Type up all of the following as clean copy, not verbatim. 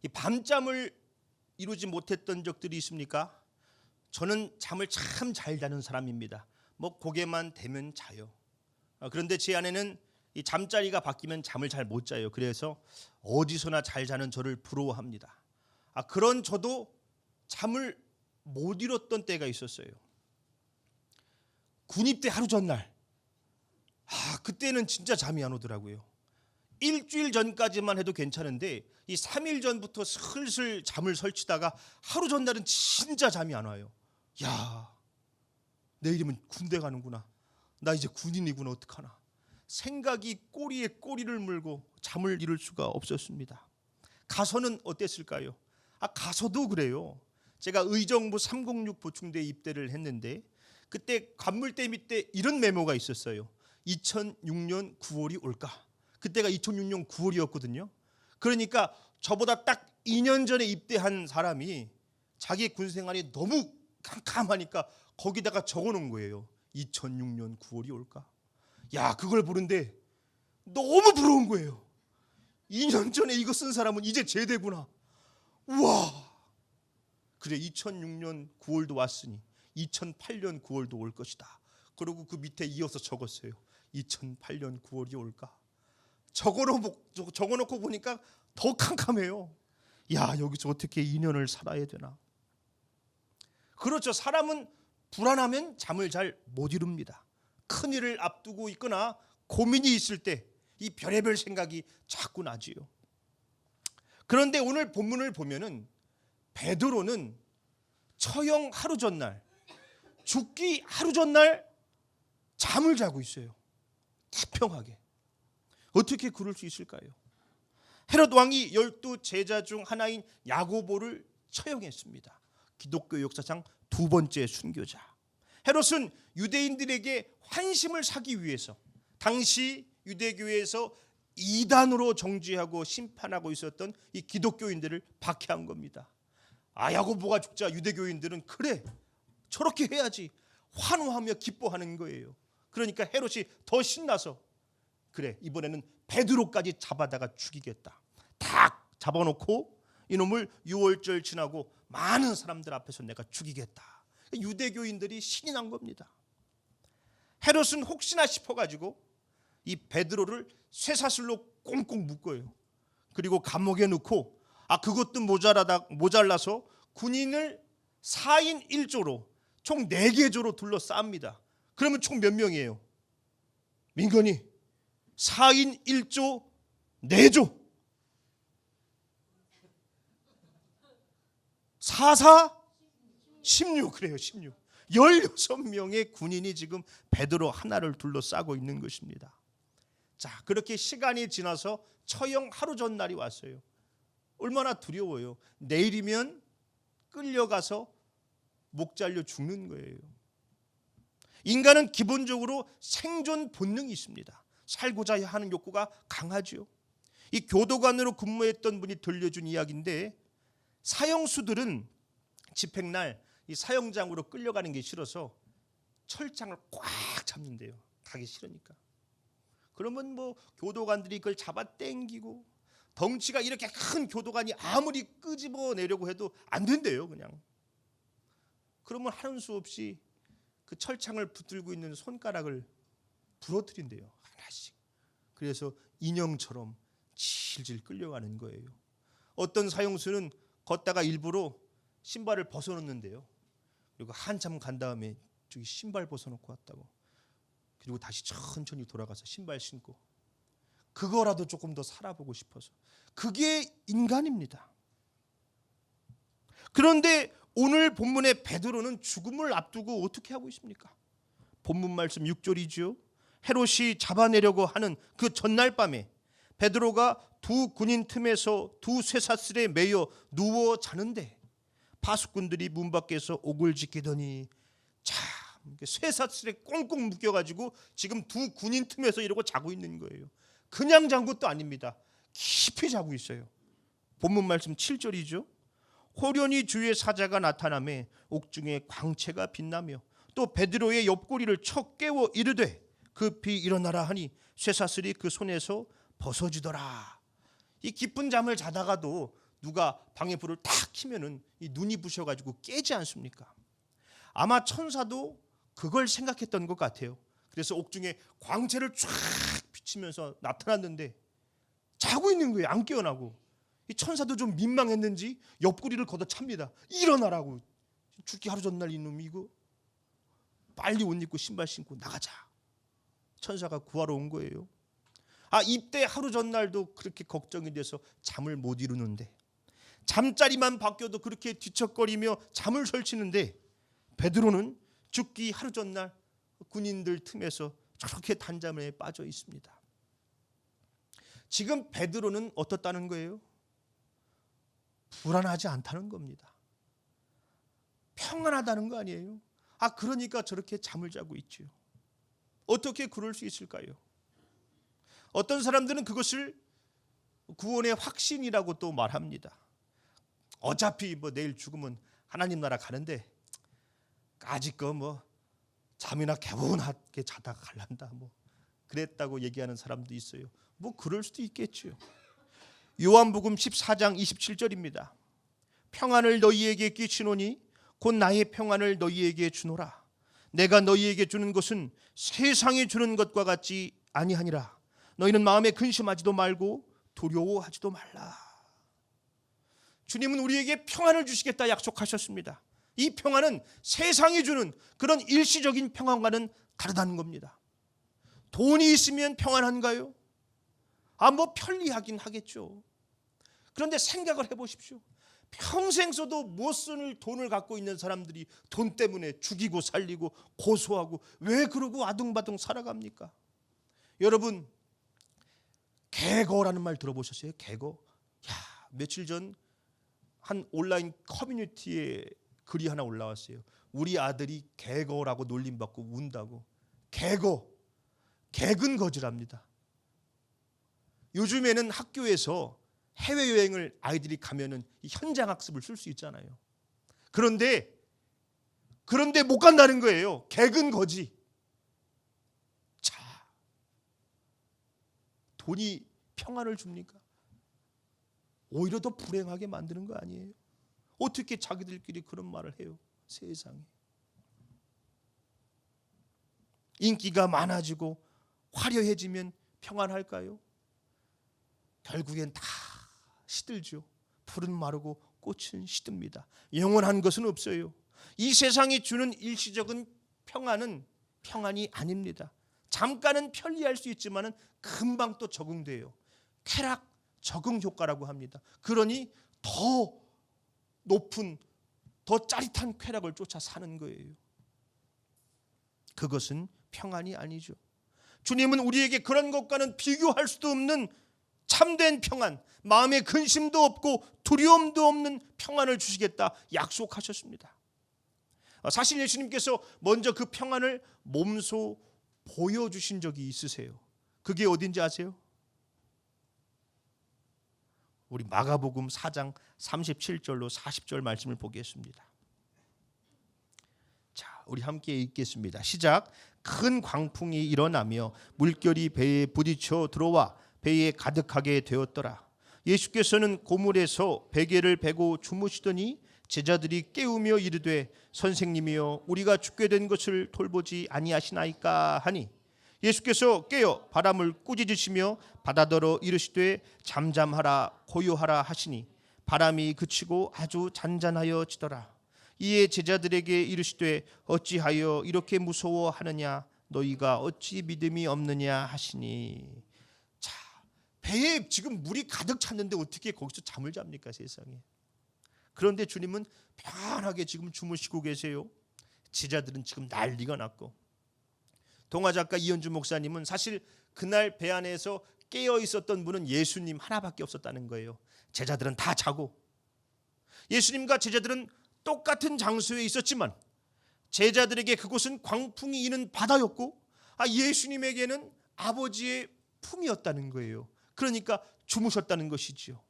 이 밤잠을 이루지 못했던 적들이 있습니까? 저는 잠을 참 잘 자는 사람입니다. 뭐 고개만 대면 자요. 그런데 제 아내는 이 잠자리가 바뀌면 잠을 잘 못 자요. 그래서 어디서나 잘 자는 저를 부러워합니다. 그런 저도 잠을 못 이뤘던 때가 있었어요. 군입대 하루 전날, 그때는 진짜 잠이 안 오더라고요. 일주일 전까지만 해도 괜찮은데 이 3일 전부터 슬슬 잠을 설치다가 하루 전날은 진짜 잠이 안 와요. 야, 내일이면 군대 가는구나. 나 이제 군인이구나. 어떡하나. 생각이 꼬리에 꼬리를 물고 잠을 이룰 수가 없었습니다. 가서는 어땠을까요? 가서도 그래요. 제가 의정부 306 보충대에 입대를 했는데 그때 관물대 밑에 이런 메모가 있었어요. 2006년 9월이 올까? 그때가 2006년 9월이었거든요. 그러니까 저보다 딱 2년 전에 입대한 사람이 자기 군생활이 너무 캄캄하니까 거기다가 적어놓은 거예요. 2006년 9월이 올까? 야, 그걸 보는데 너무 부러운 거예요. 2년 전에 이거 쓴 사람은 이제 제대구나. 우와. 그래, 2006년 9월도 왔으니 2008년 9월도 올 것이다. 그리고 그 밑에 이어서 적었어요. 2008년 9월이 올까? 적어놓고 보니까 더 캄캄해요. 야, 여기서 어떻게 2년을 살아야 되나? 그렇죠. 사람은 불안하면 잠을 잘 못 이룹니다. 큰일을 앞두고 있거나 고민이 있을 때 이 별의별 생각이 자꾸 나지요. 그런데 오늘 본문을 보면은 베드로는 처형 하루 전날, 죽기 하루 전날 잠을 자고 있어요. 태평하게. 어떻게 그럴 수 있을까요? 헤롯 왕이 12 제자 중 하나인 야고보를 처형했습니다. 기독교 역사상 두 번째 순교자. 헤롯은 유대인들에게 환심을 사기 위해서 당시 유대교회에서 이단으로 정죄하고 심판하고 있었던 이 기독교인들을 박해한 겁니다. 야고보가 죽자 유대교인들은 그래, 저렇게 해야지 환호하며 기뻐하는 거예요. 그러니까 헤롯이 더 신나서 그래, 이번에는 베드로까지 잡아다가 죽이겠다. 딱 잡아놓고 이놈을 6월절 지나고 많은 사람들 앞에서 내가 죽이겠다. 유대교인들이 신이 난 겁니다. 헤롯은 혹시나 싶어가지고 이 베드로를 쇠사슬로 꽁꽁 묶어요. 그리고 감옥에 넣고 그것도 모자라서 군인을 4인 1조로 총 4개 조로 둘러쌉니다. 그러면 총 몇 명이에요? 민건이 4인 1조 4조 4, 16 그래요. 16 16명의 군인이 지금 베드로 하나를 둘러싸고 있는 것입니다. 자, 그렇게 시간이 지나서 처형 하루 전날이 왔어요. 얼마나 두려워요. 내일이면 끌려가서 목 잘려 죽는 거예요. 인간은 기본적으로 생존 본능이 있습니다. 살고자 하는 욕구가 강하죠. 이 교도관으로 근무했던 분이 들려준 이야기인데 사형수들은 집행날 이 사형장으로 끌려가는 게 싫어서 철장을 꽉 잡는데요. 가기 싫으니까. 그러면 뭐 교도관들이 그걸 잡아 당기고 덩치가 이렇게 큰 교도관이 아무리 끄집어내려고 해도 안 된대요. 그냥. 그러면 하는 수 없이 그 철창을 붙들고 있는 손가락을 부러뜨린대요. 하나씩. 그래서 인형처럼 질질 끌려가는 거예요. 어떤 사형수는 걷다가 일부러 신발을 벗어놓는데요. 그리고 한참 간 다음에 저기 신발 벗어놓고 왔다고. 그리고 다시 천천히 돌아가서 신발 신고. 그거라도 조금 더 살아보고 싶어서. 그게 인간입니다. 그런데 오늘 본문의 베드로는 죽음을 앞두고 어떻게 하고 있습니까? 본문 말씀 6절이죠. 헤롯이 잡아내려고 하는 그 전날 밤에 베드로가 두 군인 틈에서 두 쇠사슬에 매여 누워 자는데 파수꾼들이 문 밖에서 옥을 지키더니 참 쇠사슬에 꽁꽁 묶여가지고 지금 두 군인 틈에서 이러고 자고 있는 거예요. 그냥 잔 것도 아닙니다. 깊이 자고 있어요. 본문 말씀 7절이죠. 호련히 주의 사자가 나타나매 옥중에 광채가 빛나며 또 베드로의 옆구리를 쳐 깨워 이르되 급히 일어나라 하니 쇠사슬이 그 손에서 벗어지더라. 이 깊은 잠을 자다가도 누가 방에 불을 탁 켜면은 이 눈이 부셔가지고 깨지 않습니까? 아마 천사도 그걸 생각했던 것 같아요. 그래서 옥중에 광채를 쫙 비치면서 나타났는데 자고 있는 거예요. 안 깨어나고. 이 천사도 좀 민망했는지 옆구리를 걷어찹니다. 일어나라고. 죽기 하루 전날 이놈이 이거 빨리 옷 입고 신발 신고 나가자. 천사가 구하러 온 거예요. 입대 하루 전날도 그렇게 걱정이 돼서 잠을 못 이루는데, 잠자리만 바뀌어도 그렇게 뒤척거리며 잠을 설치는데, 베드로는 죽기 하루 전날 군인들 틈에서 저렇게 단잠에 빠져 있습니다. 지금 베드로는 어떻다는 거예요? 불안하지 않다는 겁니다. 평안하다는 거 아니에요? 그러니까 저렇게 잠을 자고 있죠. 어떻게 그럴 수 있을까요? 어떤 사람들은 그것을 구원의 확신이라고 또 말합니다. 어차피 내일 죽으면 하나님 나라 가는데 아직 잠이나 개운하게 자다가 갈란다 그랬다고 얘기하는 사람도 있어요. 그럴 수도 있겠죠. 요한복음 14장 27절입니다. 평안을 너희에게 끼치노니 곧 나의 평안을 너희에게 주노라. 내가 너희에게 주는 것은 세상이 주는 것과 같지 아니하니라. 너희는 마음에 근심하지도 말고 두려워하지도 말라. 주님은 우리에게 평안을 주시겠다 약속하셨습니다. 이 평안은 세상이 주는 그런 일시적인 평안과는 다르다는 겁니다. 돈이 있으면 평안한가요? 편리하긴 하겠죠. 그런데 생각을 해보십시오. 평생 써도 못 쓸 돈을 갖고 있는 사람들이 돈 때문에 죽이고 살리고 고소하고 왜 그러고 아둥바둥 살아갑니까? 여러분, 개거라는 말 들어보셨어요? 개거? 며칠 전 한 온라인 커뮤니티에 글이 하나 올라왔어요. 우리 아들이 개거라고 놀림받고 운다고. 개거, 개근 거지랍니다. 요즘에는 학교에서 해외여행을 아이들이 가면은 현장 학습을 쓸 수 있잖아요. 그런데 못 간다는 거예요. 개근 거지. 자, 돈이 평안을 줍니까? 오히려 더 불행하게 만드는 거 아니에요? 어떻게 자기들끼리 그런 말을 해요? 세상에. 인기가 많아지고 화려해지면 평안할까요? 결국엔 다 시들죠. 풀은 마르고 꽃은 시듭니다. 영원한 것은 없어요. 이 세상이 주는 일시적인 평안은 평안이 아닙니다. 잠깐은 편리할 수 있지만은 금방 또 적응돼요. 쾌락 적응 효과라고 합니다. 그러니 더 높은, 더 짜릿한 쾌락을 쫓아 사는 거예요. 그것은 평안이 아니죠. 주님은 우리에게 그런 것과는 비교할 수도 없는 참된 평안, 마음에 근심도 없고 두려움도 없는 평안을 주시겠다 약속하셨습니다. 사실 예수님께서 먼저 그 평안을 몸소 보여주신 적이 있으세요. 그게 어딘지 아세요? 우리 마가복음 4장 37절로 40절 말씀을 보겠습니다. 자, 우리 함께 읽겠습니다. 시작. 큰 광풍이 일어나며 물결이 배에 부딪혀 들어와 배에 가득하게 되었더라. 예수께서는 고물에서 베개를 베고 주무시더니 제자들이 깨우며 이르되 선생님이여 우리가 죽게 된 것을 돌보지 아니하시나이까 하니 예수께서 깨어 바람을 꾸짖으시며 바다더러 이르시되 잠잠하라 고요하라 하시니 바람이 그치고 아주 잔잔하여 지더라. 이에 제자들에게 이르시되 어찌하여 이렇게 무서워하느냐 너희가 어찌 믿음이 없느냐 하시니. 자, 배에 지금 물이 가득 찼는데 어떻게 거기서 잠을 잡니까 세상에. 그런데 주님은 편하게 지금 주무시고 계세요. 제자들은 지금 난리가 났고, 동화작가 이현주 목사님은 사실 그날 배 안에서 깨어 있었던 분은 예수님 하나밖에 없었다는 거예요. 제자들은 다 자고, 예수님과 제자들은 똑같은 장소에 있었지만 제자들에게 그곳은 광풍이 이는 바다였고 예수님에게는 아버지의 품이었다는 거예요. 그러니까 주무셨다는 것이지요.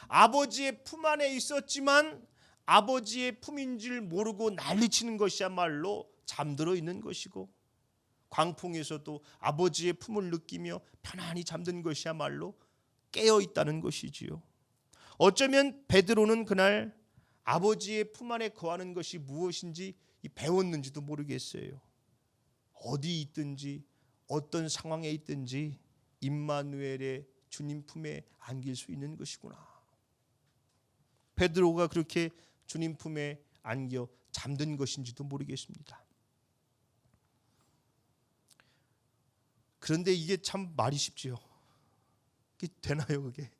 아버지의 품 안에 있었지만 아버지의 품인 줄 모르고 난리치는 것이야말로 잠들어 있는 것이고, 광풍에서도 아버지의 품을 느끼며 편안히 잠든 것이야말로 깨어 있다는 것이지요. 어쩌면 베드로는 그날 아버지의 품 안에 거하는 것이 무엇인지 배웠는지도 모르겠어요. 어디 있든지 어떤 상황에 있든지 임마누엘의 주님 품에 안길 수 있는 것이구나. 베드로가 그렇게 주님 품에 안겨 잠든 것인지도 모르겠습니다. 그런데 이게 참 말이 쉽지요. 그게 되나요, 그게?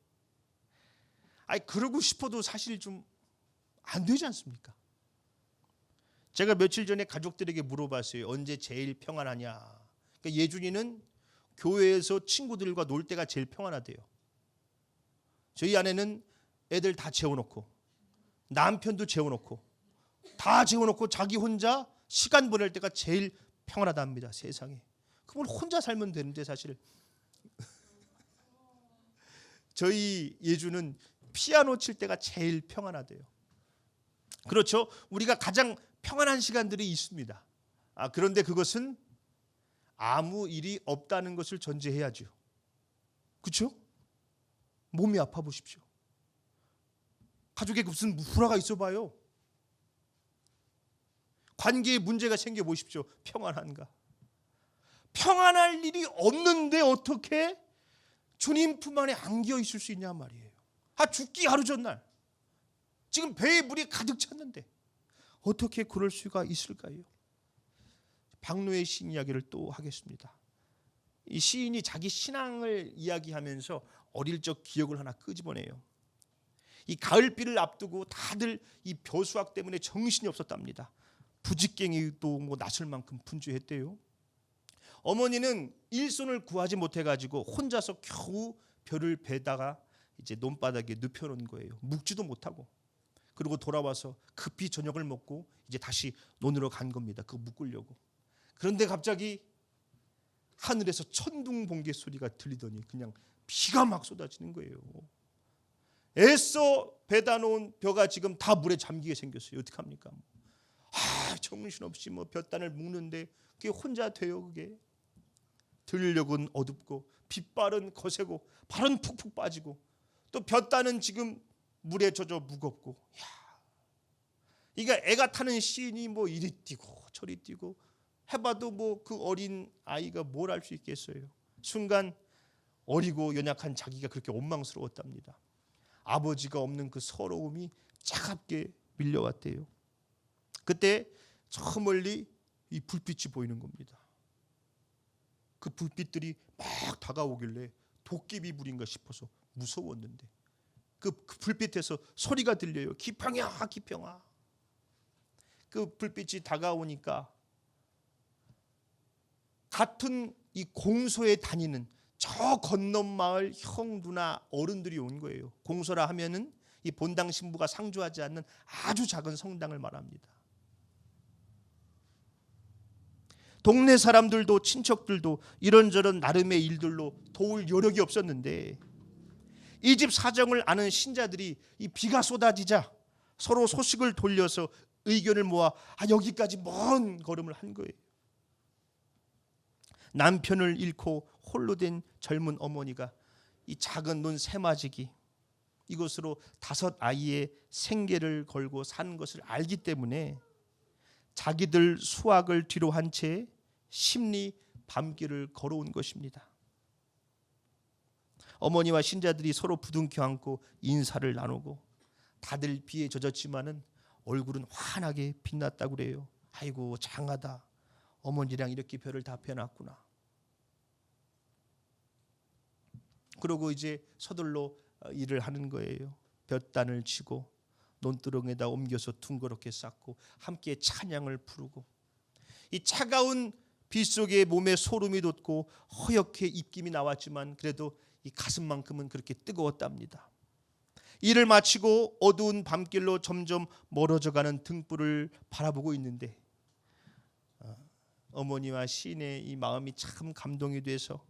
아니, 그러고 싶어도 사실 좀 안 되지 않습니까? 제가 며칠 전에 가족들에게 물어봤어요. 언제 제일 평안하냐? 그러니까 예준이는 교회에서 친구들과 놀 때가 제일 평안하대요. 저희 아내는 애들 다 재워놓고 남편도 재워놓고 다 재워놓고 자기 혼자 시간 보낼 때가 제일 평안하답니다. 세상에. 그건 혼자 살면 되는데 사실 저희 예주는 피아노 칠 때가 제일 평안하대요. 그렇죠? 우리가 가장 평안한 시간들이 있습니다. 그런데 그것은 아무 일이 없다는 것을 전제해야죠. 그렇죠? 몸이 아파 보십시오. 가족에 무슨 불화가 있어 봐요. 관계에 문제가 생겨 보십시오. 평안한가? 평안할 일이 없는데 어떻게 주님 품 안에 안겨 있을 수 있냐 말이에요. 죽기 하루 전날 지금 배에 물이 가득 찼는데 어떻게 그럴 수가 있을까요? 박노의 시인 이야기를 또 하겠습니다. 이 시인이 자기 신앙을 이야기하면서 어릴 적 기억을 하나 끄집어내요. 이 가을비를 앞두고 다들 이 벼수학 때문에 정신이 없었답니다. 부직갱이도 낯설 만큼 분주했대요. 어머니는 일손을 구하지 못해가지고 혼자서 겨우 벼를 베다가 이제 논바닥에 눕혀놓은 거예요. 묵지도 못하고. 그리고 돌아와서 급히 저녁을 먹고 이제 다시 논으로 간 겁니다. 그거 묶으려고. 그런데 갑자기 하늘에서 천둥 번개 소리가 들리더니 그냥 비가 막 쏟아지는 거예요. 애써 베다 놓은 벼가 지금 다 물에 잠기게 생겼어요. 어떡합니까? 정신없이 볕단을 묶는데 그게 혼자 돼요. 그게 들녘은 어둡고 빗발은 거세고 발은 푹푹 빠지고 또 볕단은 지금 물에 젖어 무겁고. 이게 애가 타는 시인이 이리 뛰고 저리 뛰고 해봐도 그 어린 아이가 뭘 할 수 있겠어요. 순간 어리고 연약한 자기가 그렇게 원망스러웠답니다. 아버지가 없는 그 서러움이 차갑게 밀려왔대요. 그때 저 멀리 이 불빛이 보이는 겁니다. 그 불빛들이 막 다가오길래 도깨비 불인가 싶어서 무서웠는데 그 불빛에서 소리가 들려요. 기평아 기평아. 그 불빛이 다가오니까 같은 이 공소에 다니는 저 건넌 마을 형 누나 어른들이 온 거예요. 공소라 하면은 이 본당 신부가 상주하지 않는 아주 작은 성당을 말합니다. 동네 사람들도 친척들도 이런저런 나름의 일들로 도울 여력이 없었는데 이 집 사정을 아는 신자들이 이 비가 쏟아지자 서로 소식을 돌려서 의견을 모아 여기까지 먼 걸음을 한 거예요. 남편을 잃고 홀로 된 젊은 어머니가 이 작은 논 세마지기 이것으로 5 아이의 생계를 걸고 사는 것을 알기 때문에 자기들 수확을 뒤로 한 채 심리 밤길을 걸어온 것입니다. 어머니와 신자들이 서로 부둥켜 안고 인사를 나누고 다들 비에 젖었지만은 얼굴은 환하게 빛났다고 그래요. 아이고 장하다. 어머니랑 이렇게 별을 다 펴놨구나. 그러고 이제 서둘러 일을 하는 거예요. 볕단을 치고 논두렁에다 옮겨서 둥그렇게 쌓고 함께 찬양을 부르고 이 차가운 빗속에 몸에 소름이 돋고 허옇게 입김이 나왔지만 그래도 이 가슴만큼은 그렇게 뜨거웠답니다. 일을 마치고 어두운 밤길로 점점 멀어져가는 등불을 바라보고 있는데 어머니와 시인의 이 마음이 참 감동이 돼서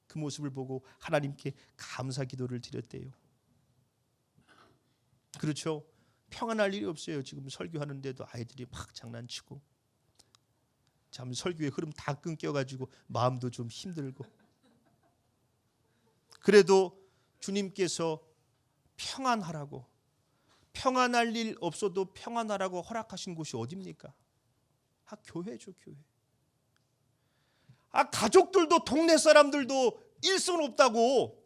그 모습을 보고 하나님께 감사 기도를 드렸대요. 그렇죠. 평안할 일이 없어요. 지금 설교하는데도 아이들이 막 장난치고 참 설교의 흐름 다 끊겨가지고 마음도 좀 힘들고 그래도 주님께서 평안하라고, 평안할 일 없어도 평안하라고 허락하신 곳이 어디입니까? 교회죠, 교회. 가족들도, 동네 사람들도 일손 없다고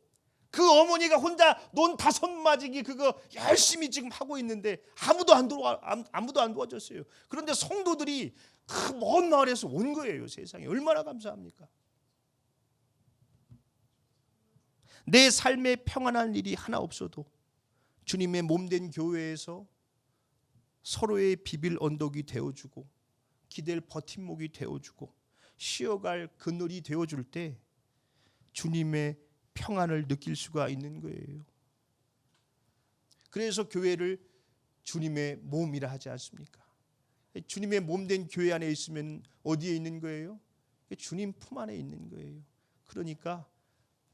그 어머니가 혼자 논 5마지기 그거 열심히 지금 하고 있는데 아무도 안 도와줬어요. 그런데 성도들이 그 먼 마을에서 온 거예요. 세상에 얼마나 감사합니까? 내 삶에 평안한 일이 하나 없어도 주님의 몸된 교회에서 서로의 비빌 언덕이 되어주고 기댈 버팀목이 되어주고 쉬어갈 그늘이 되어줄 때 주님의 평안을 느낄 수가 있는 거예요. 그래서 교회를 주님의 몸이라 하지 않습니까? 주님의 몸된 교회 안에 있으면 어디에 있는 거예요? 주님 품 안에 있는 거예요. 그러니까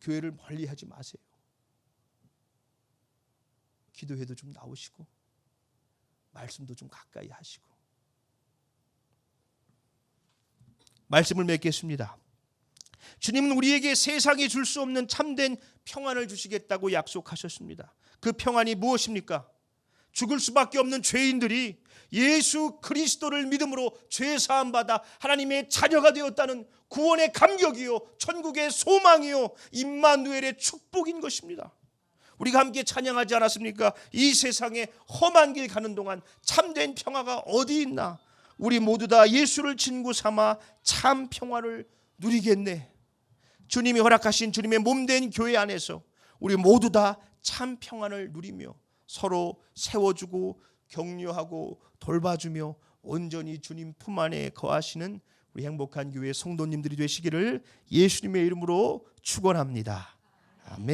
교회를 멀리하지 마세요. 기도회도 좀 나오시고 말씀도 좀 가까이 하시고. 말씀을 맺겠습니다. 주님은 우리에게 세상이 줄 수 없는 참된 평안을 주시겠다고 약속하셨습니다. 그 평안이 무엇입니까? 죽을 수밖에 없는 죄인들이 예수 그리스도를 믿음으로 죄 사함 받아 하나님의 자녀가 되었다는 구원의 감격이요, 천국의 소망이요, 임마누엘의 축복인 것입니다. 우리가 함께 찬양하지 않았습니까? 이 세상에 험한 길 가는 동안 참된 평화가 어디 있나? 우리 모두 다 예수를 친구 삼아 참 평화를 누리겠네. 주님이 허락하신 주님의 몸된 교회 안에서 우리 모두 다 참 평안을 누리며 서로 세워주고 격려하고 돌봐주며 온전히 주님 품 안에 거하시는 우리 행복한 교회 성도님들이 되시기를 예수님의 이름으로 축원합니다. 아멘.